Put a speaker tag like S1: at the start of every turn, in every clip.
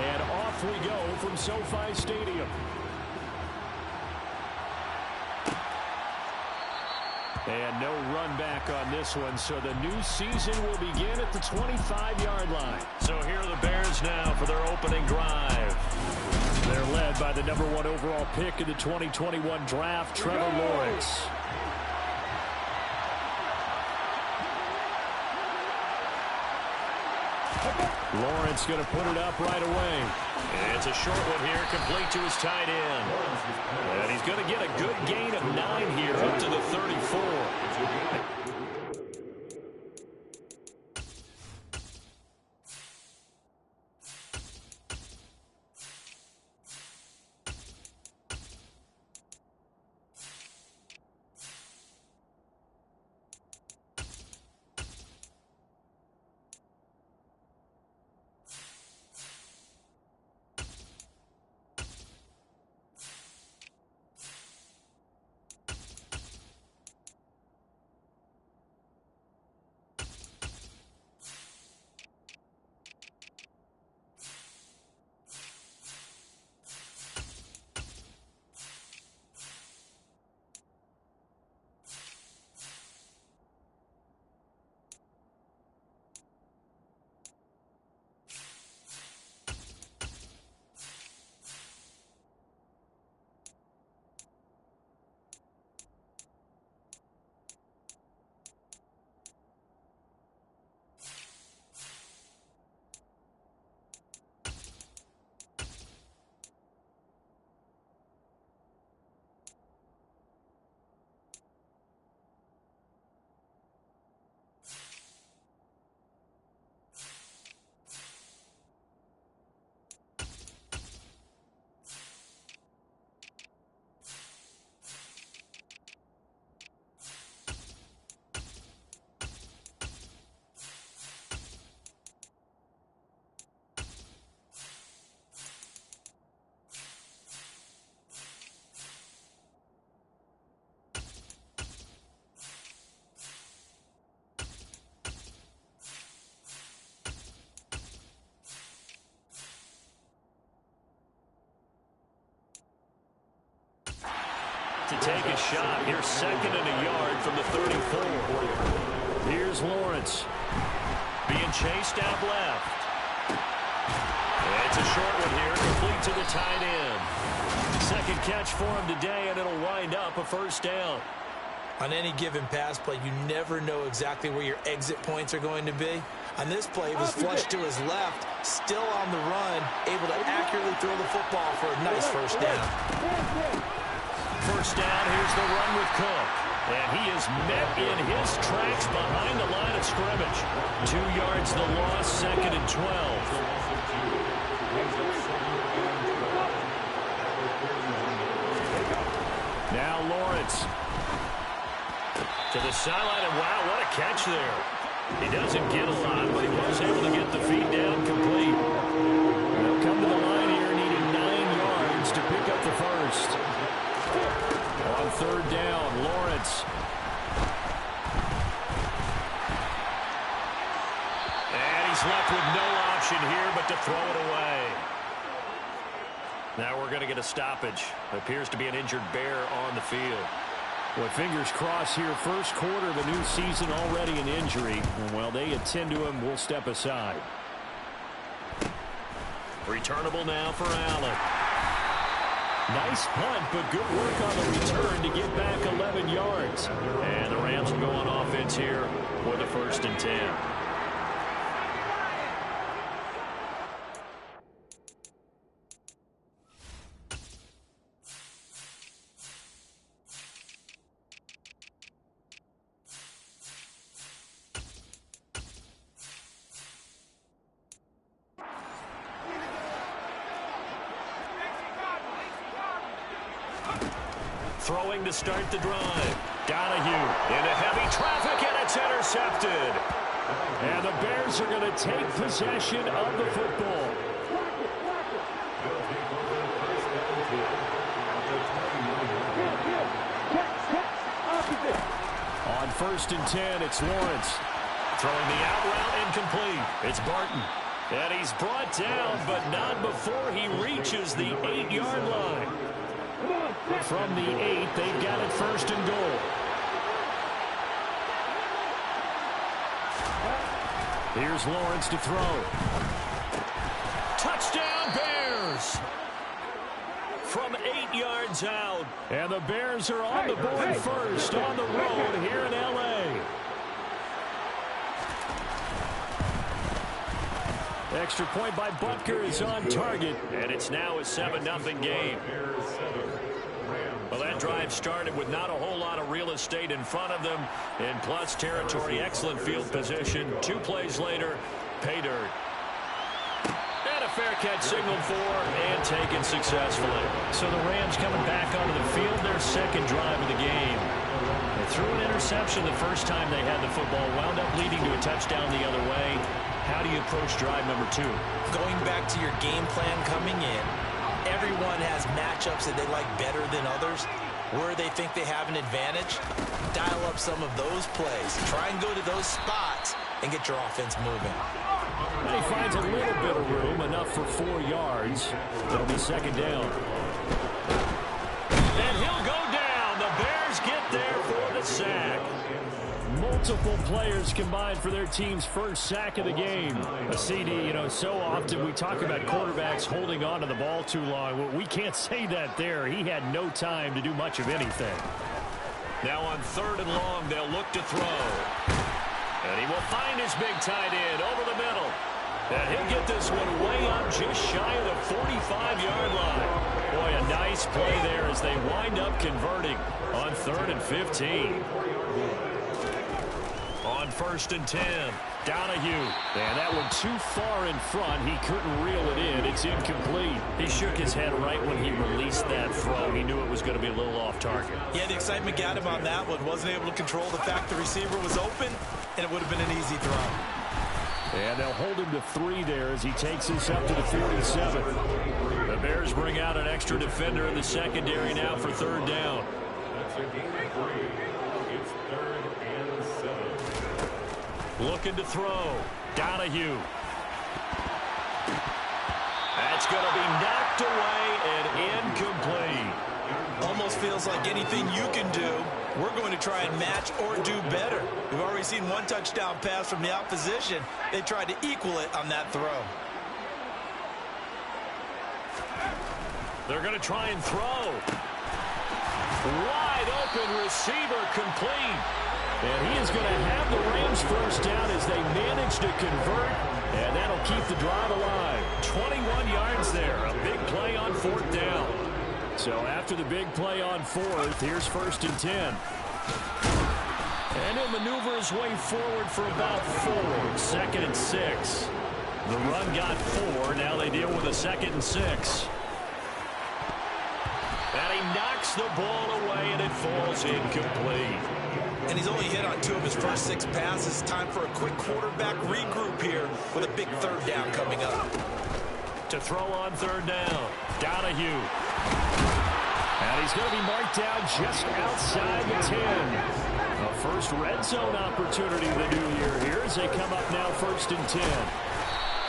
S1: And off we go from SoFi Stadium. And no run back on this one, so the new season will begin at the 25-yard line. So here are the Bears now for their opening drive. They're led by the #1 overall pick in the 2021 draft, Trevor Lawrence. Lawrence going to put it up right away. And it's a short one here, complete to his tight end. And he's going to get a good gain of 9 here, up to the 34. To take a shot. Here's 2nd and a yard from the 34. Here's Lawrence. Being chased out left. It's a short one here, complete to the tight end. 2nd catch for him today, and it'll wind up a first down.
S2: On any given pass play, you never know exactly where your exit points are going to be. On this play, it was flushed to his left, still on the run, able to accurately throw the football for a nice first down.
S1: First down, here's the run with Cook. And he is met in his tracks behind the line of scrimmage. 2 yards the loss, 2nd and 12. Now Lawrence. To the sideline, and wow, what a catch there. He doesn't get a lot, but he was able to get the feed down complete. They'll come to the line here, needing 9 yards to pick up the first. On 3rd down, Lawrence. And he's left with no option here but to throw it away. Now we're going to get a stoppage. Appears to be an injured Bear on the field. Well, fingers crossed here. First quarter of the new season, already an injury. And while they attend to him, we'll step aside. Returnable now for Allen. Nice punt, but good work on the return to get back 11 yards. And the Rams will go on offense here with a 1st and 10. Throwing to start the drive. Donahue into heavy traffic, and it's intercepted. And the Bears are going to take possession of the football. On 1st and 10, it's Lawrence. Throwing the out route incomplete. It's Barton. And he's brought down, but not before he reaches the 8-yard line. From the 8, they've got it first and goal. Here's Lawrence to throw. Touchdown, Bears! From 8 yards out. And the Bears are on the board first on the road here in L.A. Extra point by Butker is on target. And it's now a 7-0 game. Well, that drive started with not a whole lot of real estate in front of them. In plus territory, excellent field position. 2 plays later, pay dirt. And a fair catch signaled for and taken successfully. So the Rams coming back onto the field, their second drive of the game. They threw an interception the first time they had the football, wound up leading to a touchdown the other way. How do you approach drive number 2?
S2: Going back to your game plan coming in, everyone has matchups that they like better than others. Where they think they have an advantage, dial up some of those plays. Try and go to those spots and get your offense moving.
S1: And he finds a little bit of room, enough for 4 yards. That'll be second down. And he'll go down. The Bears get there for the sack. Multiple players combined for their team's first sack of the game. A CD, so often we talk about quarterbacks holding on to the ball too long. Well, we can't say that there. He had no time to do much of anything. Now on 3rd and long, they'll look to throw. And he will find his big tight end over the middle. And he'll get this one way up just shy of the 45-yard line. Boy, a nice play there as they wind up converting on 3rd and 15. On 1st and 10, Donahue. And that one too far in front. He couldn't reel it in. It's incomplete. He shook his head right when he released that throw. He knew it was going to be a little off target.
S2: Yeah, the excitement got him on that one. Wasn't able to control the fact the receiver was open, and it would have been an easy throw.
S1: And they'll hold him to 3 there as he takes this up to the 47. The Bears bring out an extra defender in the secondary now for 3rd down. Looking to throw. Donahue. That's going to be knocked away and incomplete.
S2: Almost feels like anything you can do, we're going to try and match or do better. We've already seen 1 touchdown pass from the opposition. They tried to equal it on that throw.
S1: They're going to try and throw. Wide open receiver complete. And he is going to have the Rams first down as they manage to convert. And that'll keep the drive alive. 21 yards there. A big play on 4th down. So after the big play on 4th, here's 1st and 10. And he'll maneuver his way forward for about 4. 2nd and 6. The run got 4. Now they deal with a 2nd and 6. And he knocks the ball away, and it falls incomplete.
S2: And he's only hit on 2 of his first 6 passes. Time for a quick quarterback regroup here with a big 3rd down coming up.
S1: To throw on 3rd down, Donahue. And he's going to be marked down just outside the 10. A first red zone opportunity of the new year here as they come up now 1st and 10.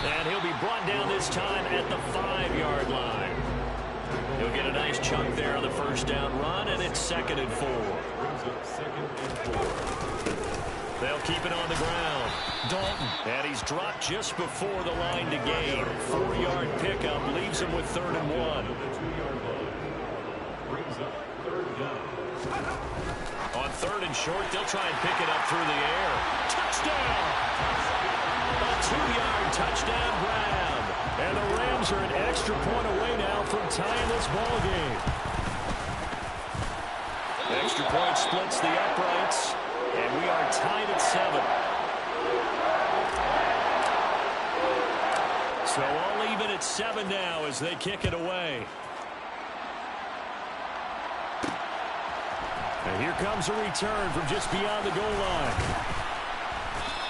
S1: And he'll be brought down this time at the 5-yard line. He'll get a nice chunk there on the first down run, and it's 2nd and 4. They'll keep it on the ground. Dalton. And he's dropped just before the line to gain. 4-yard pickup leaves him with 3rd and 1. On 3rd and short, they'll try and pick it up through the air. Touchdown! A 2-yard touchdown grab. And the Rams are an extra point away now from tying this ball game. Extra point splits the uprights, and we are tied at 7. So all even at 7 now as they kick it away. And here comes a return from just beyond the goal line.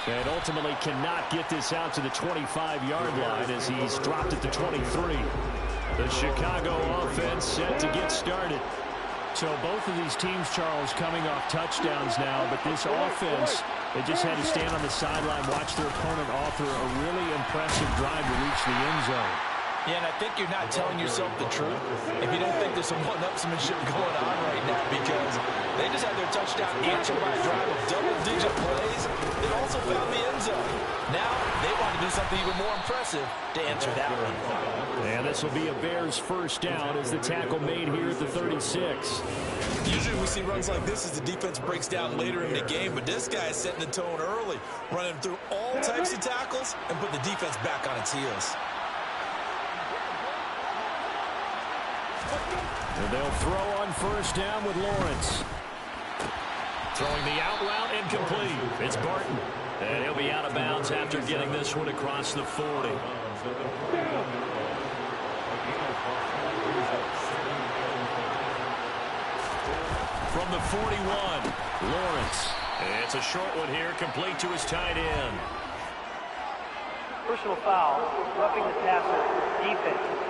S1: And ultimately cannot get this out to the 25-yard line as he's dropped at the 23. The Chicago offense set to get started. So both of these teams, Charles, coming off touchdowns now, but this offense They just had to stand on the sideline, watch their opponent author a really impressive drive to reach the end zone.
S2: Yeah, and I think you're not telling yourself the truth if you don't think there's some one-upsmanship going on right now, because they just had their touchdown answered by a drive of double-digit plays. They also found the end zone. Now they want to do something even more impressive to answer that one.
S1: And this will be a Bears first down as the tackle made here at the 36.
S2: Usually we see runs like this as the defense breaks down later in the game, but this guy is setting the tone early, running through all types of tackles and put the defense back on its heels.
S1: And they'll throw on first down with Lawrence. Throwing the out route, incomplete. It's Barton. And he'll be out of bounds after getting this one across the 40. From the 41, Lawrence. It's a short one here, complete to his tight end.
S3: Personal foul, roughing the passer, defense.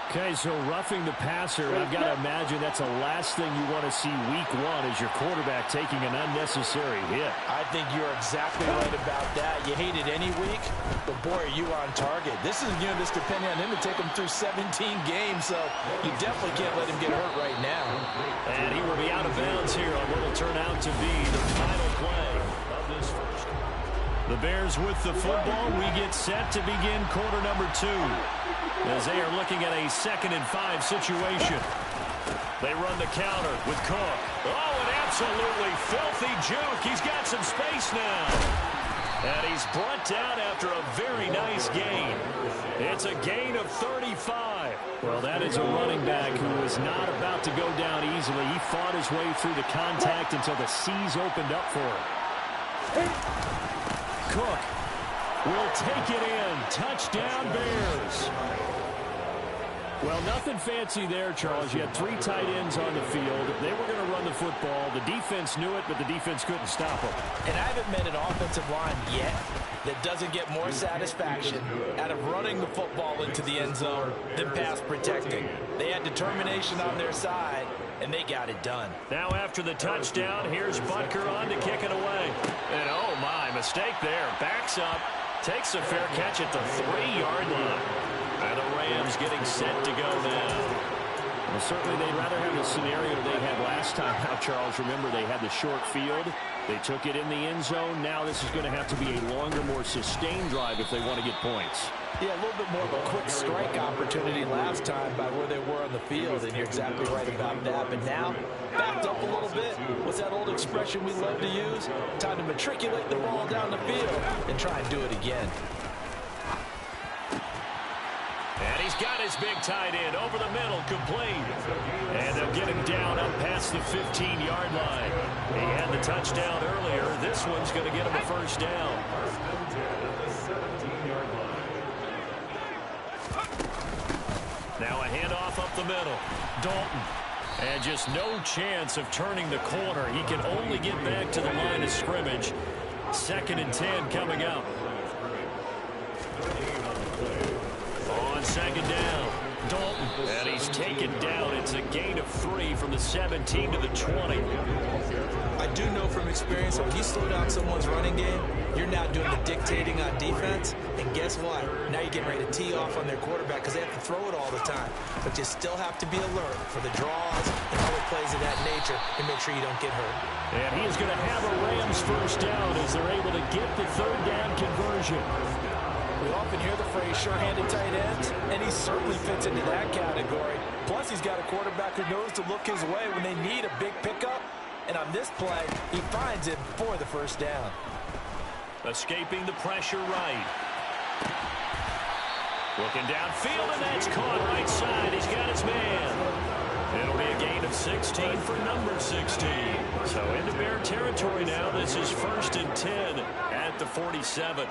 S1: Okay, so roughing the passer, I've got to imagine that's the last thing you want to see week one is your quarterback taking an unnecessary hit.
S2: I think you're exactly right about that. You hate it any week, but boy, are you on target. This is a game that's depending on him to take him through 17 games, so you definitely can't let him get hurt right now.
S1: And he will be out of bounds here on what will turn out to be the final play of this first. The Bears with the football. We get set to begin quarter number 2. As they are looking at a 2nd and 5 situation. They run the counter with Cook. Oh, an absolutely filthy juke. He's got some space now. And he's brought down after a very nice gain. It's a gain of 35. Well, that is a running back who is not about to go down easily. He fought his way through the contact until the seas opened up for him. Cook will take it in. Touchdown, Bears. Well, nothing fancy there, Charles. You had 3 tight ends on the field. They were going to run the football. The defense knew it, but the defense couldn't stop them.
S2: And I haven't met an offensive line yet that doesn't get more satisfaction out of running the football into the end zone than pass protecting. They had determination on their side, and they got it done.
S1: Now after the touchdown, here's Butker on to kick it away. And oh my, mistake there. Backs up, takes a fair catch at the 3-yard line. And the Rams getting set to go now. Well, certainly they'd rather have the scenario they had last time out, Charles. Remember, they had the short field. They took it in the end zone. Now this is going to have to be a longer, more sustained drive if they want to get points.
S2: Yeah, a little bit more of a quick strike opportunity last time by where they were on the field, and you're exactly right about that. But now, backed up a little bit. What's that old expression we love to use? Time to matriculate the ball down the field and try and do it again.
S1: And he's got his big tight end over the middle, complete. And they'll get him down up past the 15-yard line. He had the touchdown earlier. This one's going to get him a first down. Now a handoff up the middle. Dalton. And just no chance of turning the corner. He can only get back to the line of scrimmage. 2nd and 10 coming up. On 2nd down, Dalton. And he's taken down. It's a gain of 3 from the 17 to the 20.
S2: I do know from experience, when you slow down someone's running game, you're now doing the dictating on defense. And guess what? Now you're getting ready to tee off on their quarterback because they have to throw it all the time. But you still have to be alert for the draws and other plays of that nature and make sure you don't get hurt.
S1: And he is going to have a Rams first down as they're able to get the 3rd down conversion.
S2: We often hear the phrase sure-handed tight ends, and he certainly fits into that category. Plus, he's got a quarterback who knows to look his way when they need a big pickup. And on this play, he finds it for the first down.
S1: Escaping the pressure right. Looking downfield, and that's caught right side. He's got his man. It'll be a gain of 16 for number 16. So into Bear territory now. This is 1st and 10 at the 47.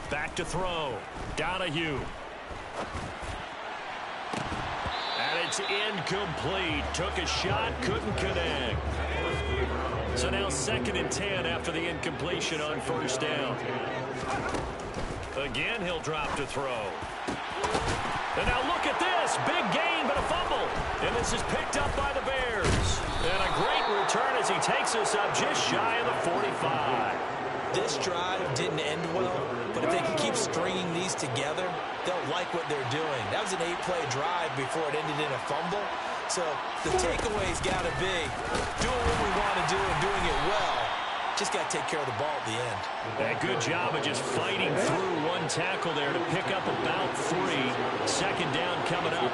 S1: Back to throw. Donahue. And it's incomplete. Took a shot, couldn't connect. So now 2nd and 10 after the incompletion on first down. Again, he'll drop to throw. And now look at this. Big gain, but a fumble. And this is picked up by the Bears. And a great return as he takes us up just shy of the 45.
S2: This drive didn't end well, but if they can keep stringing these together, they'll like what they're doing. That was an 8-play drive before it ended in a fumble. So the takeaway's got to be doing what we want to do and doing it well. Just got to take care of the ball at the end.
S1: A good job of just fighting through one tackle there to pick up about 3. Second down coming up.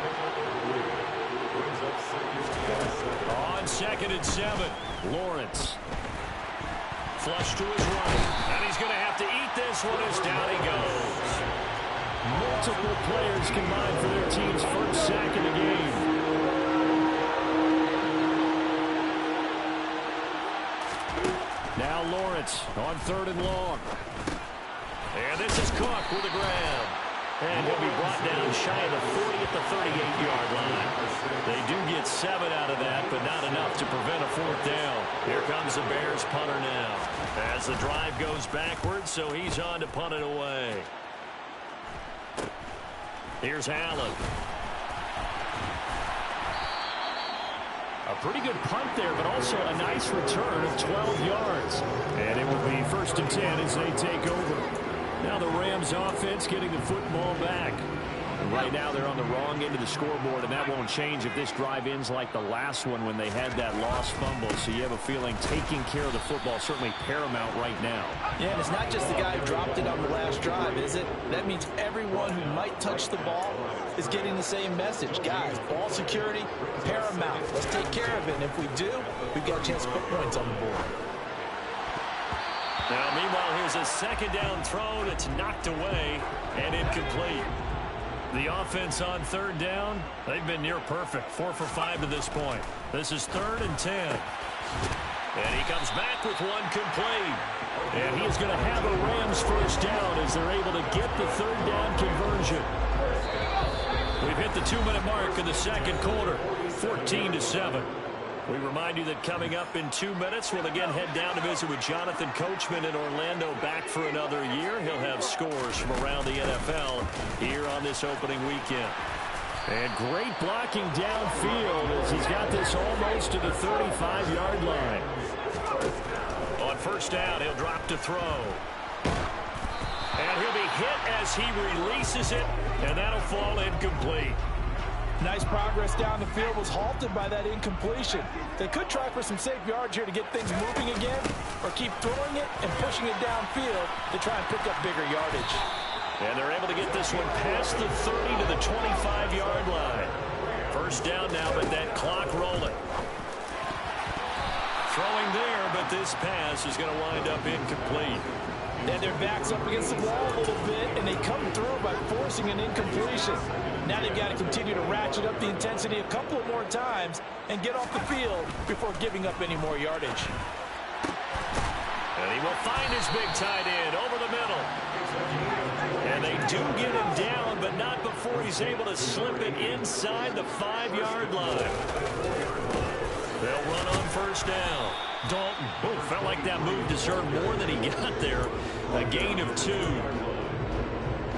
S1: On 2nd and 7, Lawrence. Flush to his right. And he's going to have to eat this one as down he goes. Multiple players combined for their team's first sack in the game. Now Lawrence on 3rd and long. And this is Cook with the grab. And he'll be brought down shy of the 40 at the 38-yard line. They do get 7 out of that, but not enough to prevent a 4th down. Here comes the Bears punter now. As the drive goes backwards, so he's on to punt it away. Here's Allen. A pretty good punt there, but also a nice return of 12 yards. And it will be 1st and 10 as they take over. Now the Rams offense getting the football back. And right now they're on the wrong end of the scoreboard, and that won't change if this drive ends like the last one when they had that lost fumble. So you have a feeling taking care of the football certainly paramount right now.
S2: Yeah, and it's not just the guy who dropped it on the last drive, is it? That means everyone who might touch the ball is getting the same message. Guys, ball security, paramount. Let's take care of it. And if we do, we've got a chance to put points on the board.
S1: Now, meanwhile, here's a 2nd down throw that's knocked away and incomplete. The offense on 3rd down, they've been near perfect. 4 for 5 to this point. This is 3rd and 10. And he comes back with one complete. And he is going to have a Rams first down as they're able to get the 3rd down conversion. We've hit the 2-minute mark in the 2nd quarter. 14-7. We remind you that coming up in 2 minutes, we'll again head down to visit with Jonathan Coachman in Orlando, back for another year. He'll have scores from around the NFL here on this opening weekend. And great blocking downfield as he's got this almost to the 35-yard line. On 1st down, he'll drop to throw. And he'll be hit as he releases it, and that'll fall incomplete.
S2: Nice progress down the field, was halted by that incompletion. They could try for some safe yards here to get things moving again, or keep throwing it and pushing it downfield to try and pick up bigger yardage.
S1: And they're able to get this one past the 30 to the 25-yard line. First down now, but that clock rolling. Throwing there, but this pass is going to wind up incomplete.
S2: And their back's up against the wall a little bit, and they come through by forcing an incompletion. Now they've got to continue to ratchet up the intensity a couple more times and get off the field before giving up any more yardage.
S1: And he will find his big tight end over the middle. And they do get him down, but not before he's able to slip it inside the 5-yard line. They'll run on 1st down. Dalton, felt like that move deserved more than he got there. A gain of 2.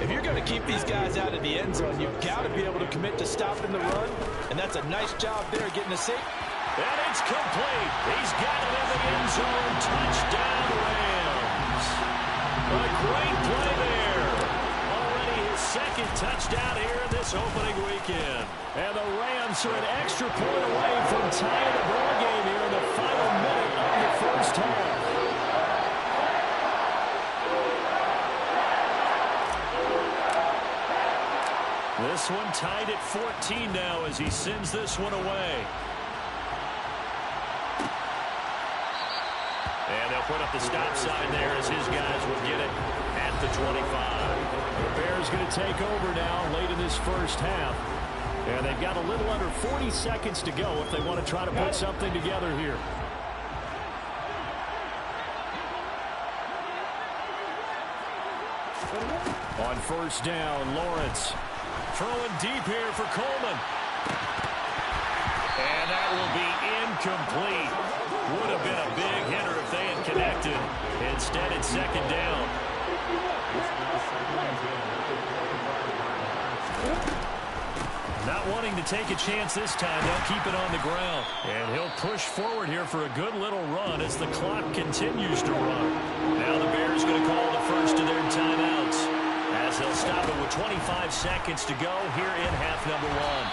S2: If you're going to keep these guys out of the end zone, you've got to be able to commit to stopping the run. And that's a nice job there getting a safe.
S1: And it's complete. He's got it in the end zone. Touchdown, Rams. A great play there. Already his 2nd touchdown here in this opening weekend. And the Rams are an extra point away from tying the ball game here in the final minute of the first half. This one tied at 14 now as he sends this one away. And they'll put up the stop sign there as his guys will get it at the 25. The Bears going to take over now late in this first half. And they've got a little under 40 seconds to go if they want to try to put something together here. On 1st down, Lawrence throwing deep here for Coleman. And that will be incomplete. Would have been a big hitter if they had connected. Instead, it's 2nd down. Not wanting to take a chance this time, they'll keep it on the ground. And he'll push forward here for a good little run as the clock continues to run. Now the Bears going to call the first of their timeouts as they'll stop it with 25 seconds to go here in half number one.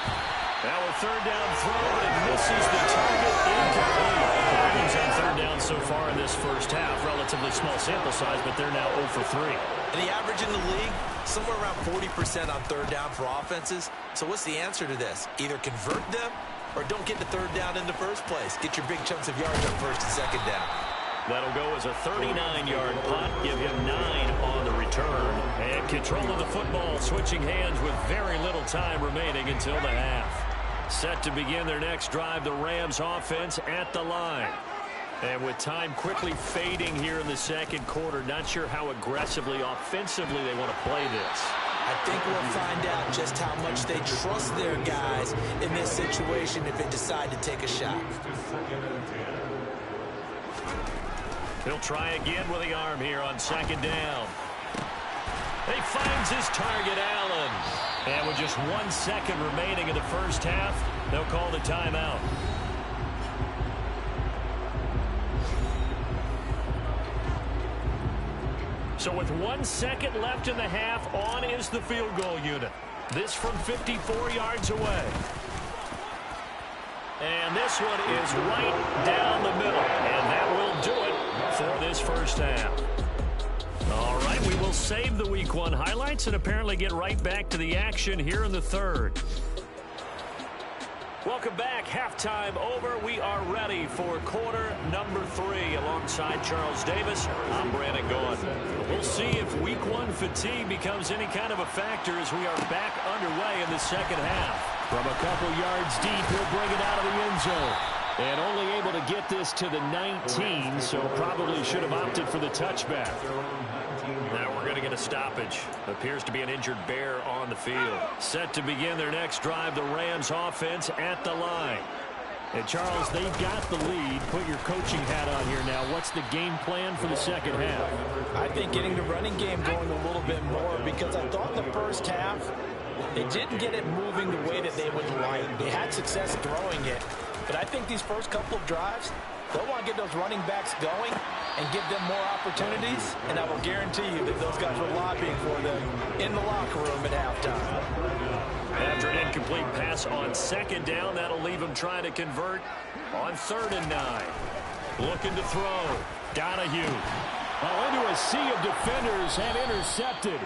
S1: Now a third down throw, but it misses the target, incomplete. The Ravens on third down so far in this first half. Relatively small sample size, but they're now 0 for 3.
S2: And the average in the league, somewhere around 40% on third down for offenses. So what's the answer to this? Either convert them or don't get the third down in the first place. Get your big chunks of yards on first and second down.
S1: That'll go as a 39-yard punt. Give him 9 on the return. And control of the football, switching hands with very little time remaining until the half. Set to begin their next drive, the Rams offense at the line. And with time quickly fading here in the second quarter, not sure how aggressively, offensively they want to play this.
S2: I think we'll find out just how much they trust their guys in this situation if they decide to take a shot.
S1: He'll try again with the arm here on second down. He finds his target, Allen. And with just 1 second remaining in the first half, they'll call the timeout. So with 1 second left in the half, on is the field goal unit. This from 54 yards away. And this one is right down the middle. And that will do it for this first half. All right, we will save the Week 1 highlights and apparently get right back to the action here in the third. Welcome back. Halftime over. We are ready for quarter number 3. Alongside Charles Davis, I'm Brandon Gaughan. We'll see if Week 1 fatigue becomes any kind of a factor as we are back underway in the second half. From a couple yards deep, he'll bring it out of the end zone. And only able to get this to the 19, so probably should have opted for the touchback. Now we're going to get a stoppage. Appears to be an injured Bear on the field. Set to begin their next drive, the Rams offense at the line. And Charles, they've got the lead. Put your coaching hat on here now. What's the game plan for the second half?
S2: I think getting the running game going a little bit more, because I thought in the first half they didn't get it moving the way that they would like. They had success throwing it. But I think these first couple of drives, they'll want to get those running backs going and give them more opportunities. And I will guarantee you that those guys were lobbying for them in the locker room at halftime.
S1: After an incomplete pass on second down, that'll leave him trying to convert on 3rd and 9. Looking to throw. Donahue. Into a sea of defenders and intercepted.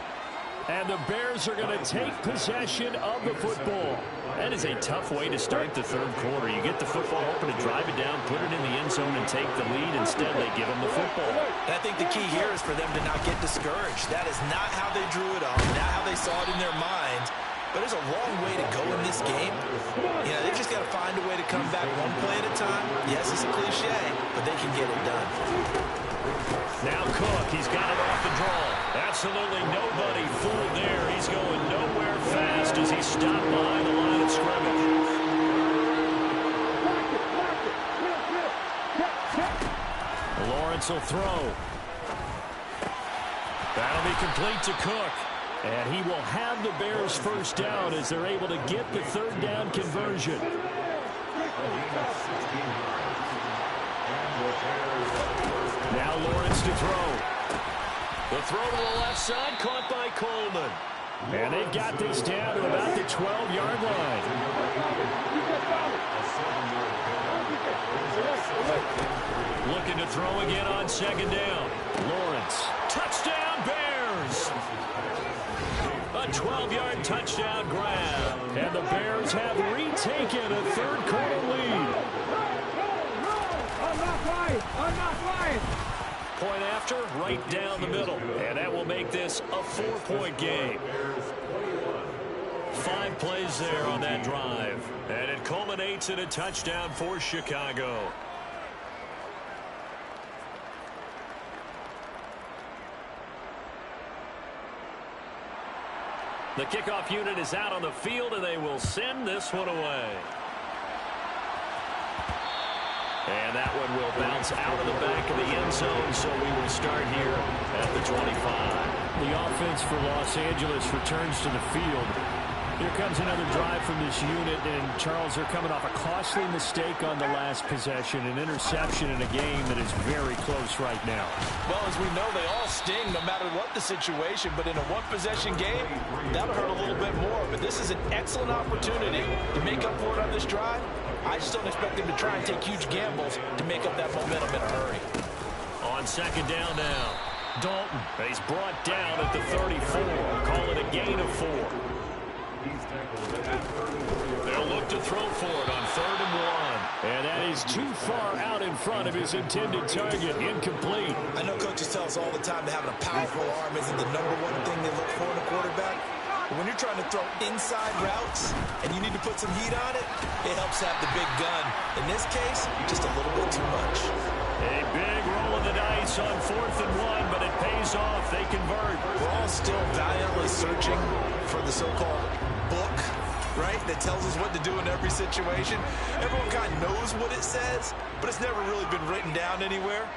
S1: And the Bears are going to take possession of the football. That is a tough way to start the third quarter. You get the football open to drive it down, put it in the end zone, and take the lead. Instead, they give them the football.
S2: And I think the key here is for them to not get discouraged. That is not how they drew it up, not how they saw it in their minds. But there's a long way to go in this game. You know, they've just got to find a way to come back one play at a time. Yes, it's a cliche, but they can get it done.
S1: Now Cook, he's got it off the draw. Absolutely nobody fooled there. He's going nowhere fast as he stopped behind the line of scrimmage. Lawrence will throw. That'll be complete to Cook. And he will have the Bears first down as they're able to get the third down conversion. Now Lawrence to throw. The throw to the left side, caught by Coleman. And they've got this down to about the 12-yard line. Looking to throw again on second down. Lawrence. Touchdown, Bears! A 12-yard touchdown grab. And the Bears have retaken a third-quarter lead.
S4: I'm not flying.
S1: Point after, right down the middle. And that will make this a 4-point game. 5 plays there on that drive. And it culminates in a touchdown for Chicago. The kickoff unit is out on the field, and they will send this one away. And that one will bounce out of the back of the end zone, so we will start here at the 25.
S5: The offense for Los Angeles returns to the field. Here comes another drive from this unit, and Charles, are coming off a costly mistake on the last possession, an interception in a game that is very close right now.
S2: Well, as we know, they all sting no matter what the situation, but in a one-possession game, that'll hurt a little bit more. But this is an excellent opportunity to make up for it on this drive. I just don't expect them to try and take huge gambles to make up that momentum in a hurry.
S1: On second down now, Dalton. He's brought down at the 34. Call it a gain of 4. They'll look to throw for it on 3rd and 1.
S5: And that is too far out in front of his intended target. Incomplete.
S2: I know coaches tell us all the time that having a powerful arm isn't the #1 thing they look for in a quarterback. But when you're trying to throw inside routes and you need to put some heat on it, it helps have the big gun. In this case, just a little bit too much.
S1: A big roll of the dice on 4th and 1, but it pays off. They convert.
S2: We're all still valiantly searching for the so-called book, right, that tells us what to do in every situation. Everyone kind of knows what it says, but it's never really been written down anywhere.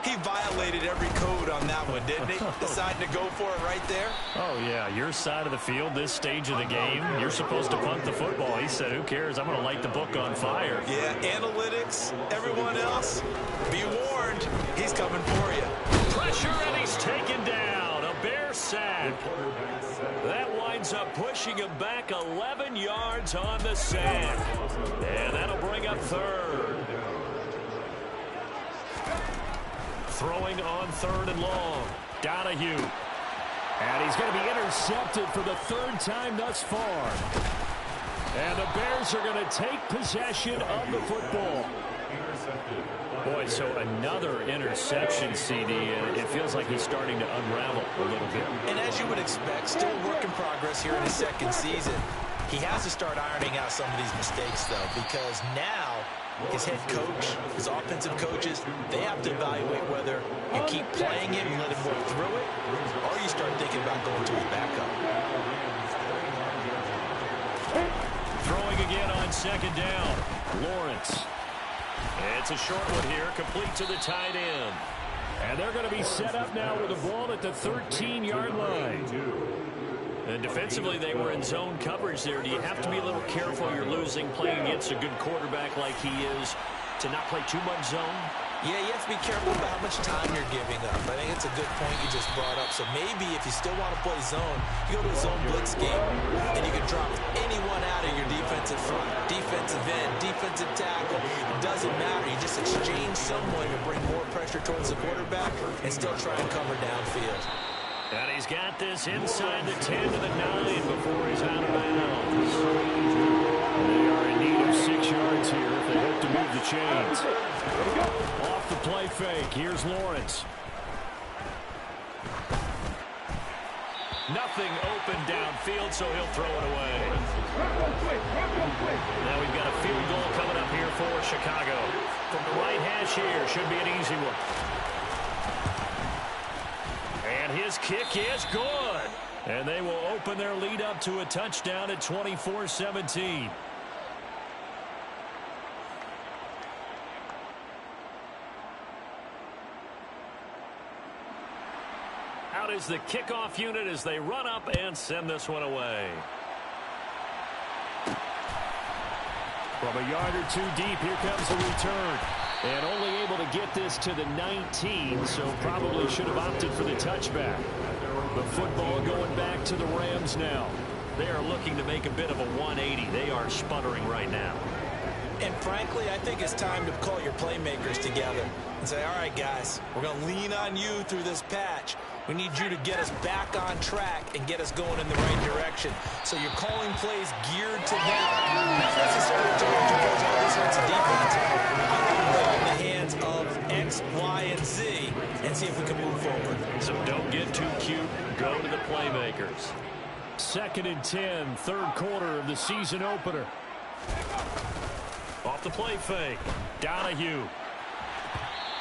S2: He violated every code on that one, didn't he? Deciding to go for it right there.
S1: Oh, yeah, your side of the field, this stage of the game, you're supposed to punt the football. He said, who cares? I'm going to light the book on fire.
S2: Yeah, analytics, everyone else, be warned, he's coming for you.
S1: Pressure, and he's taken down. A Bear sack. That winds up pushing him back 11 yards on the sack. And that'll bring up 3rd. Throwing on 3rd and long. Donahue.
S5: And he's going to be intercepted for the 3rd time thus far. And the Bears are going to take possession of the football.
S1: Boy, so another interception, CD, and it feels like he's starting to unravel a little bit.
S2: And as you would expect, still work in progress here in his 2nd season. He has to start ironing out some of these mistakes, though, because now his head coach, his offensive coaches, they have to evaluate whether you keep playing him and let him work through it, or you start thinking about going to his backup.
S1: Throwing again on 2nd down. Lawrence. It's a short one here, complete to the tight end.
S5: And they're going to be set up now with the ball at the 13-yard line.
S1: And defensively, they were in zone coverage there. Do you have to be a little careful? You're losing, playing against a good quarterback like he is, to not play too much zone?
S2: Yeah, you have to be careful about how much time you're giving up. I think it's a good point you just brought up. So maybe if you still want to play zone, you go to a zone blitz game, and you can drop anyone out of your defensive front, defensive end, defensive tackle. It doesn't matter. You just exchange someone to bring more pressure towards the quarterback and still try and cover downfield.
S1: And he's got this inside the 10 to the 9 before he's out of bounds.
S5: They are in need of 6 yards here if they hope to move the chains. Off the play fake. Here's Lawrence.
S1: Nothing open downfield, so he'll throw it away. Now we've got a field goal coming up here for Chicago. From the right hash here, should be an easy one. And his kick is good. And they will open their lead up to a touchdown at 24-17. Out is the kickoff unit as they run up and send this one away.
S5: From a yard or two deep, here comes the return. And only able to get this to the 19, so probably should have opted for the touchback. The football going back to the Rams now.
S1: They are looking to make a bit of a 180. They are sputtering right now.
S2: And frankly, I think it's time to call your playmakers together and say, all right, guys, we're going to lean on you through this patch. We need you to get us back on track and get us going in the right direction. So you're calling plays geared to that. Not necessarily to coach all this hurts defense. I'm going to put in the hands of X, Y, and Z and see if we can move forward.
S1: So don't get too cute. Go to the playmakers.
S5: 2nd and 10, 3rd quarter of the season opener.
S1: Off the play fake. Donahue.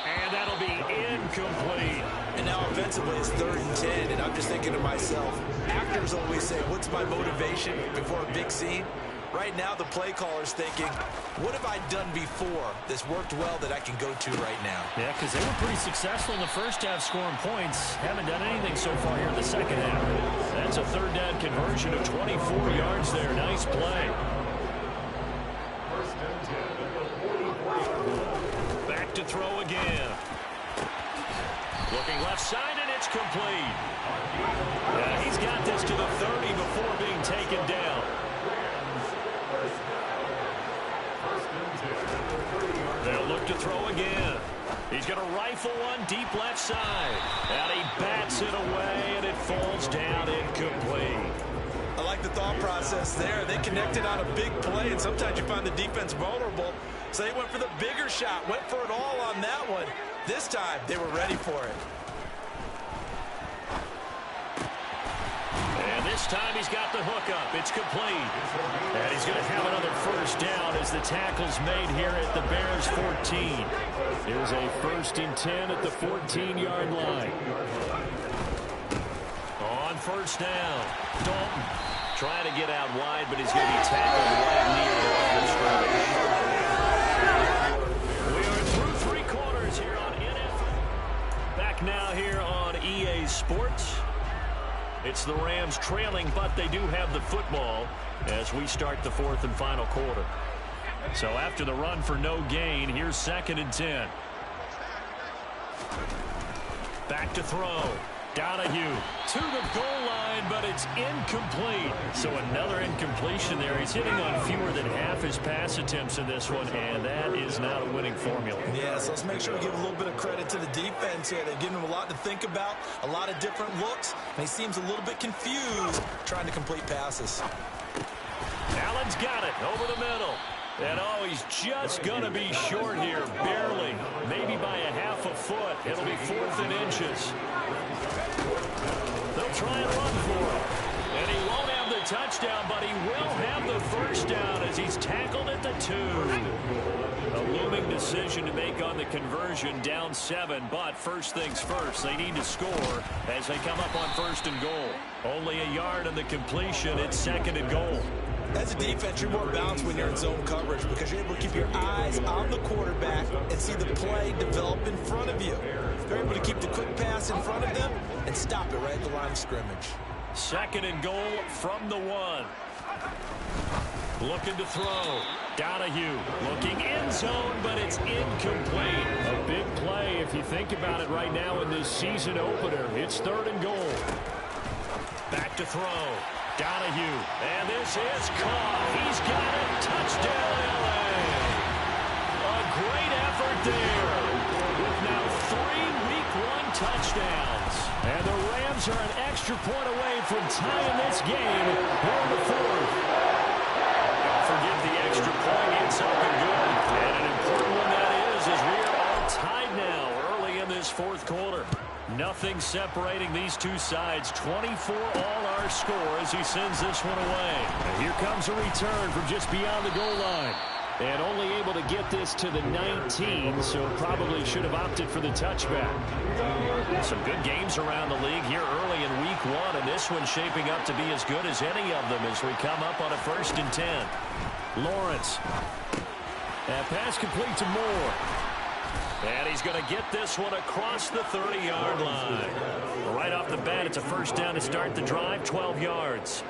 S1: And that'll be incomplete.
S2: And now offensively it's 3rd and 10, and I'm just thinking to myself, actors always say, what's my motivation before a big scene? Right now, the play caller's thinking, what have I done before that's worked well that I can go to right now?
S5: Yeah, because they were pretty successful in the first half scoring points. Haven't done anything so far here in the second half. That's a third down conversion of 24 yards there. Nice play. Back to throw again. Looking left side, and it's complete. Yeah, he's got this to the 30 before being taken down. They'll look to throw again. He's going to rifle one deep left side. And he bats it away, and it falls down incomplete.
S2: I like the thought process there. They connected on a big play, and sometimes you find the defense vulnerable. So they went for the bigger shot, went for it all on that one. This time, they were ready for it.
S1: And this time he's got the hook up. It's complete. And he's going to have another first down as the tackle's made here at the Bears 14. Here's a 1st and 10 at the 14-yard line. On first down, Dalton trying to get out wide, but he's going to be tackled right near the line of scrimmage. We are through 3 quarters here on NFL. Back now here on EA Sports. It's the Rams trailing, but they do have the football as we start the 4th and final quarter. So after the run for no gain, here's 2nd and 10. Back to throw. Donahue to the goal line, but it's incomplete. So another incompletion there. He's hitting on fewer than half his pass attempts in this one, and that is not a winning formula.
S2: Yeah, so let's make sure we give a little bit of credit to the defense here. They've given him a lot to think about, a lot of different looks, and he seems a little bit confused trying to complete passes.
S1: Allen's got it over the middle. And, oh, he's just going to be short here, barely, maybe by a half a foot. It'll be 4th and inches. They'll try and run for it. And he won't have the touchdown, but he will have the first down as he's tackled at the 2. A looming decision to make on the conversion, down 7. But first things first, they need to score as they come up on 1st and goal. Only a yard on the completion. It's 2nd and goal.
S2: As a defense, you're more balanced when you're in zone coverage because you're able to keep your eyes on the quarterback and see the play develop in front of you. They're able to keep the quick pass in front of them and stop it right at the line of scrimmage.
S1: 2nd and goal from the 1. Looking to throw. Donahue looking end zone, but it's incomplete. A big play if you think about it right now in this season opener. It's 3rd and goal. Back to throw. Donahue, and this is caught. He's got it. Touchdown, L.A. A great effort there with now 3 Week 1 touchdowns. And the Rams are an extra point away from tying this game here in the 4th. Don't forget the extra point. It's up and good. And an important one that is as we are all tied now early in this 4th quarter. Nothing separating these two sides. 24 all our score as he sends this one away. And here comes a return from just beyond the goal line. And only able to get this to the 19, so probably should have opted for the touchback. Some good games around the league here early in Week 1, and this one's shaping up to be as good as any of them as we come up on a 1st and 10. Lawrence. That pass complete to Moore. And he's going to get this one across the 30-yard line. Right off the bat, it's a first down to start the drive, 12 yards.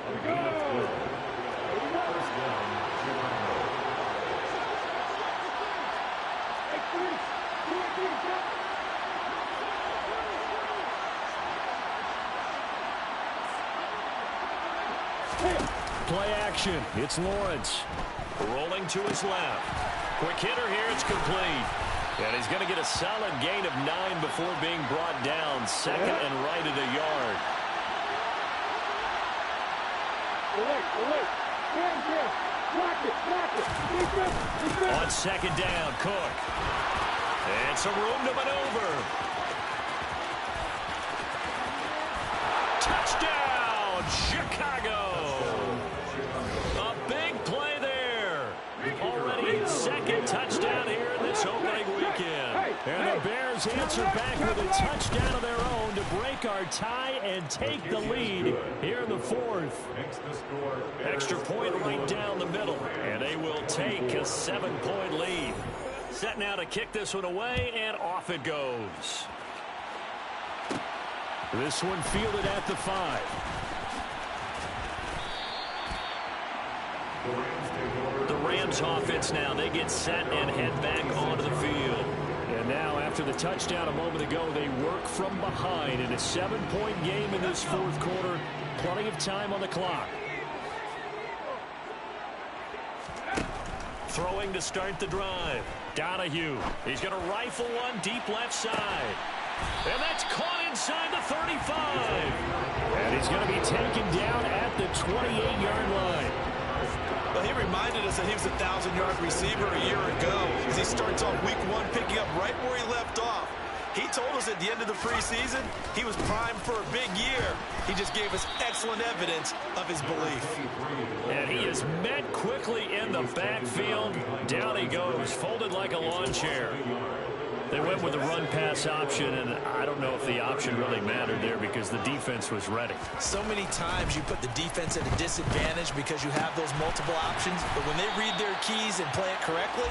S1: Play action. It's Lawrence. Rolling to his left. Quick hitter here. It's complete. And he's going to get a solid gain of 9 before being brought down. 2nd and right at a yard. On 2nd down, Cook. And some room to maneuver. Touchdown, Chicago. A big play there. Already 2nd touchdown here in this opening weekend.
S5: And the Bears answer back with a touchdown of their own to break our tie and take the lead here in the fourth.
S1: Extra point right down the middle, and they will take a 7-point lead. Set now to kick this one away, and off it goes.
S5: This one fielded at the 5.
S1: The Rams offense now, they get set and head back onto the field.
S5: And now after the touchdown a moment ago, they work from behind in a 7-point game in this fourth quarter. Plenty of time on the clock.
S1: Throwing to start the drive. Donahue. He's going to rifle one deep left side. And that's caught inside the 35.
S5: And he's going to be taken down at the 28-yard line.
S2: Well, he reminded us that he was a 1,000-yard receiver a year ago as he starts off week 1 picking up right where he left off. He told us at the end of the preseason he was primed for a big year. He just gave us excellent evidence of his belief.
S1: And he is met quickly in the backfield. Down he goes, folded like a lawn chair. They went with the run-pass option, and I don't know if the option really mattered there because the defense was ready.
S2: So many times you put the defense at a disadvantage because you have those multiple options, but when they read their keys and play it correctly,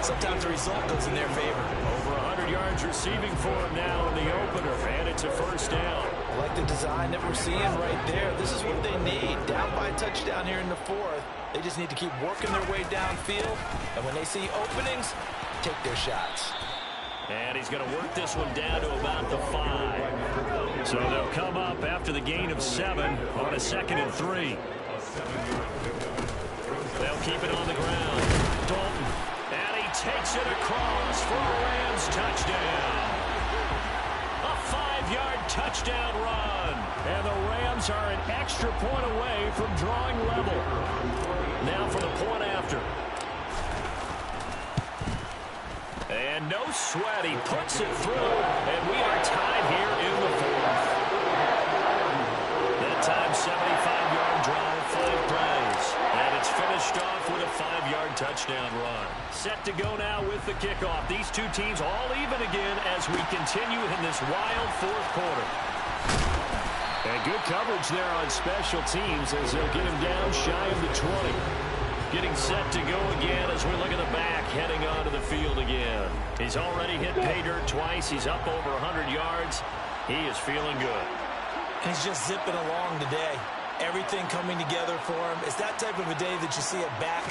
S2: sometimes the result goes in their favor.
S1: Over 100 yards receiving for him now in the opener, and it's a first down.
S2: I like the design that we're seeing right there. This is what they need. Down by a touchdown here in the fourth. They just need to keep working their way downfield, and when they see openings, take their shots.
S1: And he's going to work this one down to about the 5. So they'll come up after the gain of 7 on a 2nd and 3. They'll keep it on the ground. Dalton. And he takes it across for a Rams touchdown. A 5-yard touchdown run.
S5: And the Rams are an extra point away from drawing level.
S1: Now for the point after. And no sweat, he puts it through, and we are tied here in the fourth. That time, 75-yard drive, 5 plays. And it's finished off with a 5-yard touchdown run. Set to go now with the kickoff. These two teams all even again as we continue in this wild fourth quarter.
S5: And good coverage there on special teams as they'll get him down shy of the 20.
S1: Getting set to go again as we look at the back, heading onto the field again. He's already hit pay dirt twice. He's up over 100 yards. He is feeling good.
S2: He's just zipping along today. Everything coming together for him. It's that type of a day that you see a back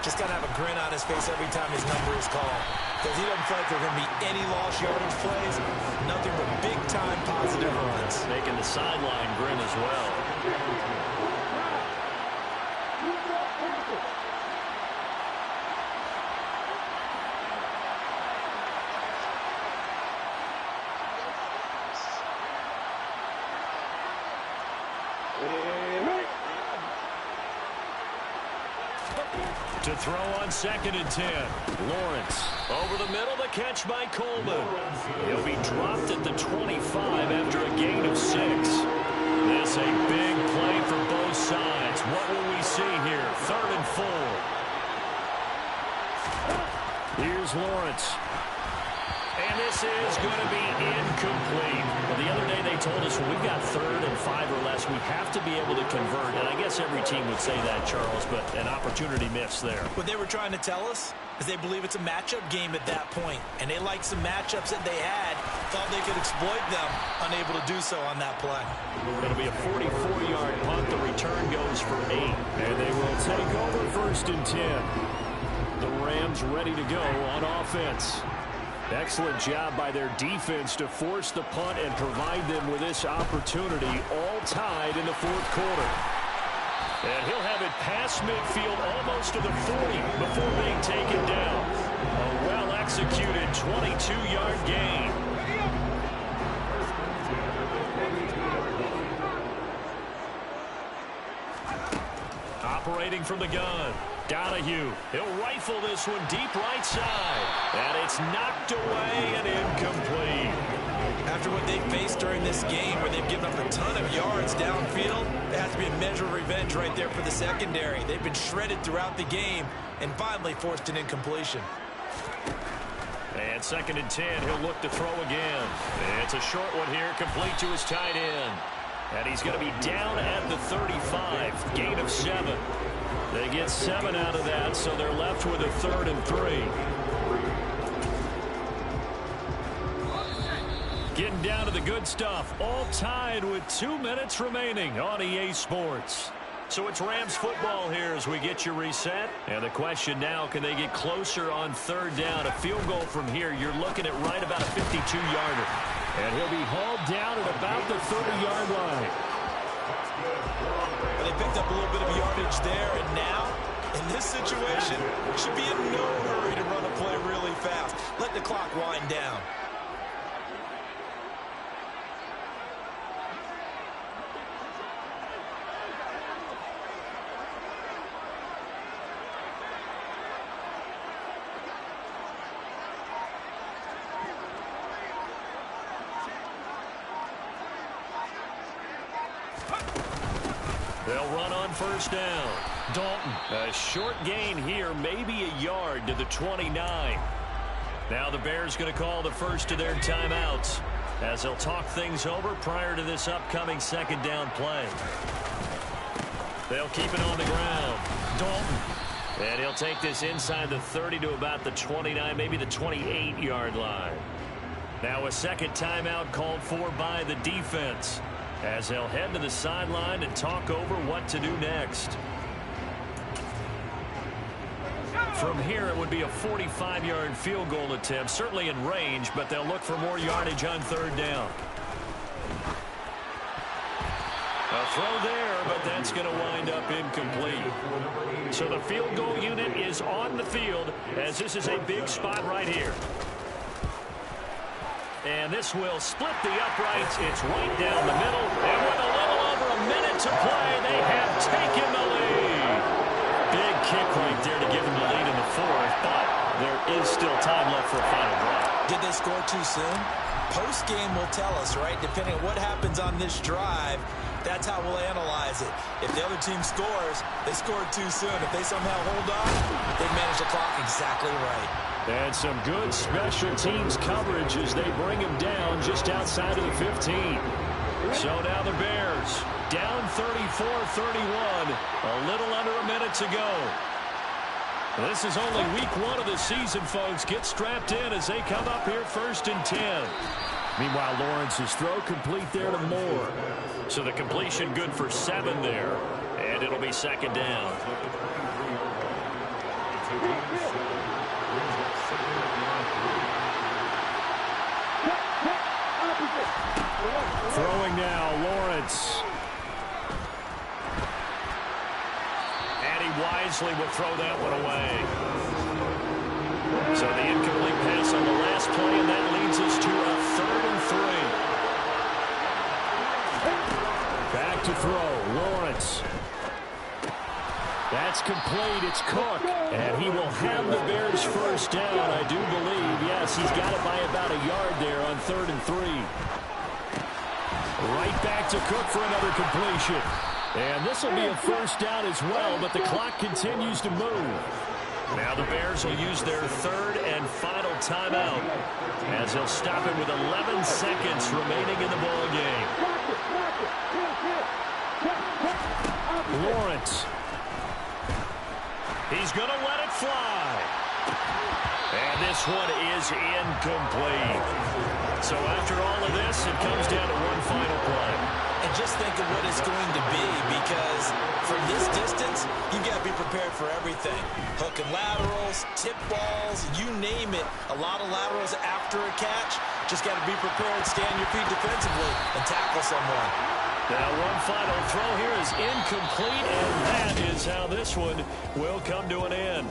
S2: just got to have a grin on his face every time his number is called. Because he doesn't feel like there are going to be any lost yardage plays. Nothing but big-time positive runs.
S1: Making the sideline grin as well. To throw on 2nd and 10. Lawrence over the middle, the catch by Coleman. He'll be dropped at the 25 after a gain of 6. This a big play for both sides. What will we see here? 3rd and 4. Here's Lawrence. And this is going to be incomplete. Well, the other day they told us when we've got 3rd and 5 or less, we have to be able to convert. And I guess every team would say that, Charles, but an opportunity missed there.
S2: What they were trying to tell us is they believe it's a matchup game at that point. And they liked some matchups that they had, thought they could exploit them, unable to do so on that play.
S1: It'll be a 44-yard punt. The return goes for 8.
S5: And they will take over 1st and 10. The Rams ready to go on offense. Excellent job by their defense to force the punt and provide them with this opportunity, all tied in the fourth quarter.
S1: And he'll have it past midfield almost to the 40 before being taken down. A well-executed 22-yard gain. Operating from the gun. Donahue, he'll rifle this one deep right side. And it's knocked away and incomplete.
S2: After what they faced during this game where they've given up a ton of yards downfield, there has to be a measure of revenge right there for the secondary. They've been shredded throughout the game and finally forced an incompletion.
S1: And And 2nd and 10, he'll look to throw again. It's a short one here, complete to his tight end. And he's going to be down at the 35, gain of 7. They get 7 out of that, so they're left with a 3rd and 3. Getting down to the good stuff, all tied with 2 minutes remaining on EA Sports. So it's Rams football here as we get you reset. And the question now, can they get closer on 3rd down? A field goal from here, you're looking at right about a 52-yarder. And he'll be hauled down at about the 30-yard line.
S2: They picked up a little bit of yardage there, and now, in this situation, should be in no hurry to run a play really fast. Let the clock wind down.
S1: They'll run on 1st down. Dalton, a short gain here, maybe a yard to the 29. Now the Bears going to call the first of their timeouts as they'll talk things over prior to this upcoming 2nd down play. They'll keep it on the ground. Dalton. And he'll take this inside the 30 to about the 29, maybe the 28-yard line. Now a 2nd timeout called for by the defense, as they'll head to the sideline and talk over what to do next. From here, it would be a 45-yard field goal attempt, certainly in range, but they'll look for more yardage on 3rd down. A throw there, but that's going to wind up incomplete. So the field goal unit is on the field, as this is a big spot right here. And this will split the uprights. It's right down the middle. And with a little over a minute to play, they have taken the lead. Big kick right there to give them the lead in the 4th, but there is still time left for a final drive.
S2: Did they score too soon? Post-game will tell us, right? Depending on what happens on this drive, that's how we'll analyze it. If the other team scores, they scored too soon. If they somehow hold on, they manage the clock exactly right.
S1: And some good special teams coverage as they bring him down just outside of the 15. So now the Bears down 34-31, a little under a minute to go. This is only week 1 of the season, folks. Get strapped in as they come up here 1st and 10. Meanwhile, Lawrence's throw complete there to Moore. So the completion good for 7 there, and it'll be 2nd down. Throwing now, Lawrence. And he wisely will throw that one away. So the incomplete pass on the last play, and that leads us to a 3rd and 3. Back to throw, Lawrence. That's complete. It's Cook. And he will have the Bears 1st down, I do believe. Yes, he's got it by about a yard there on 3rd and 3. Right back to Cook for another completion. And this will be a 1st down as well, but the clock continues to move. Now the Bears will use their 3rd and final timeout, as they'll stop it with 11 seconds remaining in the ball game. Lawrence. He's going to let it fly. And this one is incomplete. So after all of this, it comes down to one final play.
S2: And just think of what it's going to be, because from this distance, you've got to be prepared for everything. Hook and laterals, tip balls, you name it. A lot of laterals after a catch. Just got to be prepared, stand your feet defensively, and tackle someone.
S1: Now one final throw here is incomplete, and that is how this one will come to an end.